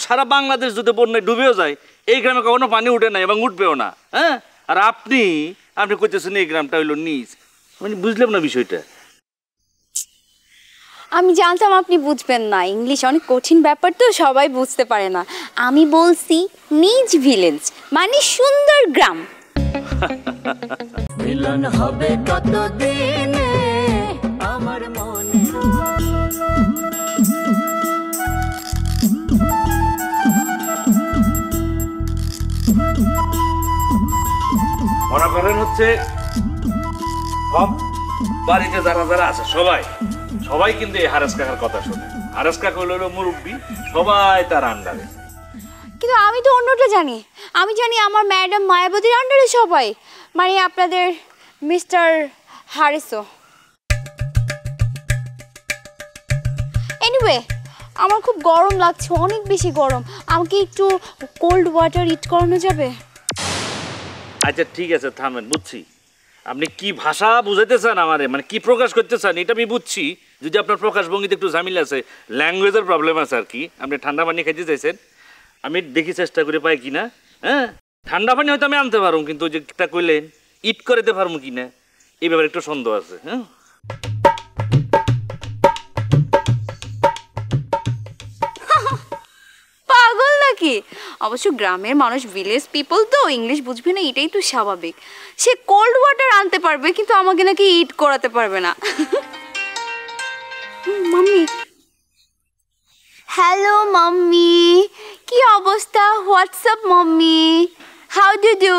সারা বাংলাদেশ যদি বন্যায় ডুবেও যায় এই গ্রামে কখনো পানি উঠে না এবং উঠবেও না। হ্যাঁ, আর আপনি কইতেছেন এই গ্রামটা হইলো নিজ, মানে বুঝলাম না বিষয়টা। আমি জানতাম আপনি বুঝবেন না, ইংলিশ অনেক কঠিন ব্যাপার তো, সবাই বুঝতে পারে না। আমি বলছি নিজ ভিলেজ মানে সুন্দর গ্রাম। মিলন হবে কতদিনে আমার মনে। মনে করেন হচ্ছে সব বাড়িতে যারা যারা আছে সবাই কিন্তু এই হারেস কাকার কথা শোনে। হারেস কাকা হলো মুরব্বী, সবাই তার আন্ডারে। কিন্তু আমি তো অন্যটা জানি, আমি জানি আমার ম্যাডাম মায়াবতীর আন্ডারে সবাই, মানে আপনাদের মিস্টার হারিসও। এনিওয়ে, আমার খুব গরম লাগছে, অনেক বেশি গরম। আমাকে একটু কোল্ড ওয়াটার ইট করানো যাবে? আচ্ছা ঠিক আছে, থামেন, বুঝছি আপনি কি ভাষা বুঝাইতে চান আমারে, মানে কি প্রকাশ করতে চান এটা আমি বুঝছি। যদি আপনার প্রকাশ ভঙ্গিতে একটু ঝামেলা আছে, ল্যাঙ্গুয়েজের প্রবলেম আছে আর কি, আপনি ঠান্ডা পানি খাইতে চাইছেন, আমি দেখি চেষ্টা করে পাই কিনা। হ্যাঁ, ঠান্ডা পানি হয়তো আমি আনতে পারবো, কিন্তু যেটা কইলেন ইট করে দিতে পারবো কিনা এই ব্যাপারে একটু সন্দেহ আছে। হ্যাঁ, পাগল নাকি? অবশ্য গ্রামের মানুষ, ভিলেজ পিপল তো, ইংলিশ বুঝবে না, এটাই তো স্বাভাবিক। সে কোল্ড ওয়াটার আনতে পারবে, কিন্তু আমাকে নাকি ইট করাতে পারবে না। মাম্মি, হ্যালো মাম্মি, কি অবস্থা? WhatsApp mummy, how do do?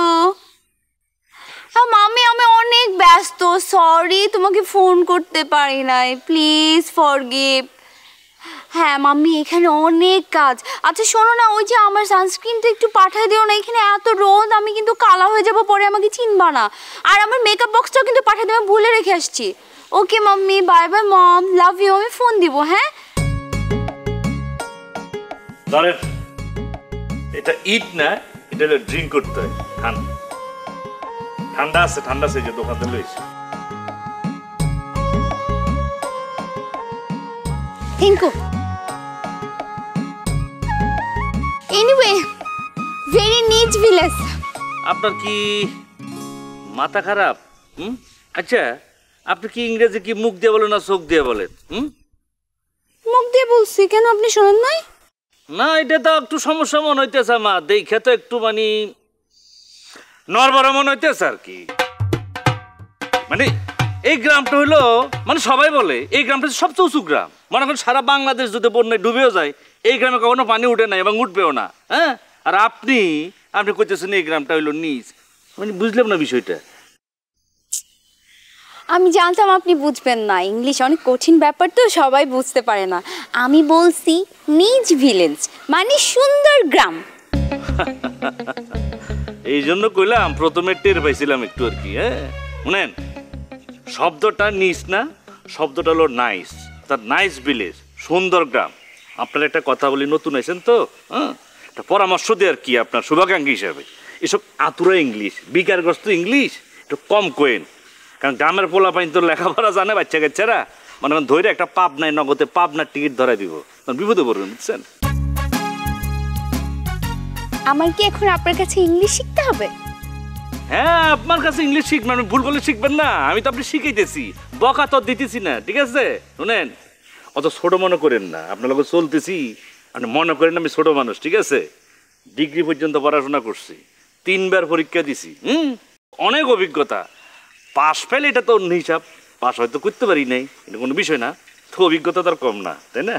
হ্যাঁ মাম্মি, আমি অনেক ব্যস্ত, সরি তোমাকে ফোন করতে পারি নাই, প্লিজ ফরগিভ। হ্যাঁ মাম্মি, এখানে অনেক কাজ। আচ্ছা শোনো না, ওই যে আমার সানস্ক্রিনটা একটু পাঠিয়ে দিও না, এখানে এত রোদ, আমি কিন্তু কালা হয়ে যাবো, পরে আমাকে চিনবা না। আর আমার মেকআপ বক্সটাও কিন্তু পাঠিয়ে দিও, আমি ভুলে রেখে আসছি। Okay mummy, bye bye mom, love you, আমি ফোন দিব। হ্যাঁ, ধরেন এটা ইট না, এটা হলো ড্রিঙ্ক করতে হয়। ঠান্ডা আছে, যে দোকান থেকে লইছি। Thank you. Anyway, very nice village. আপনার কি মাথা খারাপ? আচ্ছা, আপনি কি ইংরেজি কি মুখ দিয়ে বলেন না চোখ দিয়ে বলেন? মুখ দিয়ে বলছি, কেন আপনি শোনেন নাই? না, এটা তো একটু সমস্যা মনে হইতেছে আমার দেখে, তো একটু মানে নড়বড় মনে হইতেছে আর কি। মানে এই গ্রামটা হইলো, মানে সবাই বলে এই গ্রামটা সবচেয়ে উঁচু গ্রাম। মনে করেন সারা বাংলাদেশ যদি বন্যায় ডুবেও যায় এই গ্রামে কখনো পানি উঠে না এবং উঠবেও না। হ্যাঁ, আর আপনি কইতেছেন এই গ্রামটা হইলো নিজ, মানে বুঝলাম না বিষয়টা। আমি জানতাম আপনি বুঝবেন না, ইংলিশ অনেক কঠিন ব্যাপার তো, সবাই বুঝতে পারে না। আমি বলছি নিজ ভিলেজ মানে সুন্দর গ্রাম। এই জন্য কইলাম, প্রথমে টের পাইছিলাম একটু আর কি। হ্যাঁ, শুনেন, শব্দটা নিজ না, শব্দটা হলো নাইস, তার নাইস ভিলেজ, সুন্দর গ্রাম। আপনার একটা কথা বলি, নতুন আইছেন তো, হ্যাঁ, একটা পরামর্শ দেয় আর কি আপনার শুভাকাঙ্ক্ষী হিসাবে। এসব আতুরা ইংলিশ, বিকারগ্রস্ত ইংলিশ একটু কম কোয়েন, কারণ গ্রামের পোলাপাইন তো লেখাপড়া জানে, বাচ্চা কাচ্চারা মনে করেন ধৈর্য একটা পাব নাই, নগদে পাবনার টিকিট ধরাই দিব, বিপদে পড়বেন, বুঝছেন? আমার কি এখন আপনার কাছে ইংলিশ শিখতে হবে? হ্যাঁ, আপনার কাছে ইংলিশ শিখবেন, আপনি ভুল করলে শিখবেন না, আমি তো আপনি শিখাইতেছি, বকা তো দিতেছি না, ঠিক আছে? শুনেন, অত ছোট মনে করেন না, আপনার লোক চলতেছি, আপনি মনে করেন আমি ছোট মানুষ, ঠিক আছে? ডিগ্রি পর্যন্ত পড়াশোনা করছি, 3 বার পরীক্ষা দিছি, অনেক অভিজ্ঞতা। পাস ফেল এটা তো অন্য হিসাব, পাস হয়তো করতে পারি নাই, এটা কোনো বিষয় না, তো অভিজ্ঞতা তার কম না, তাই না?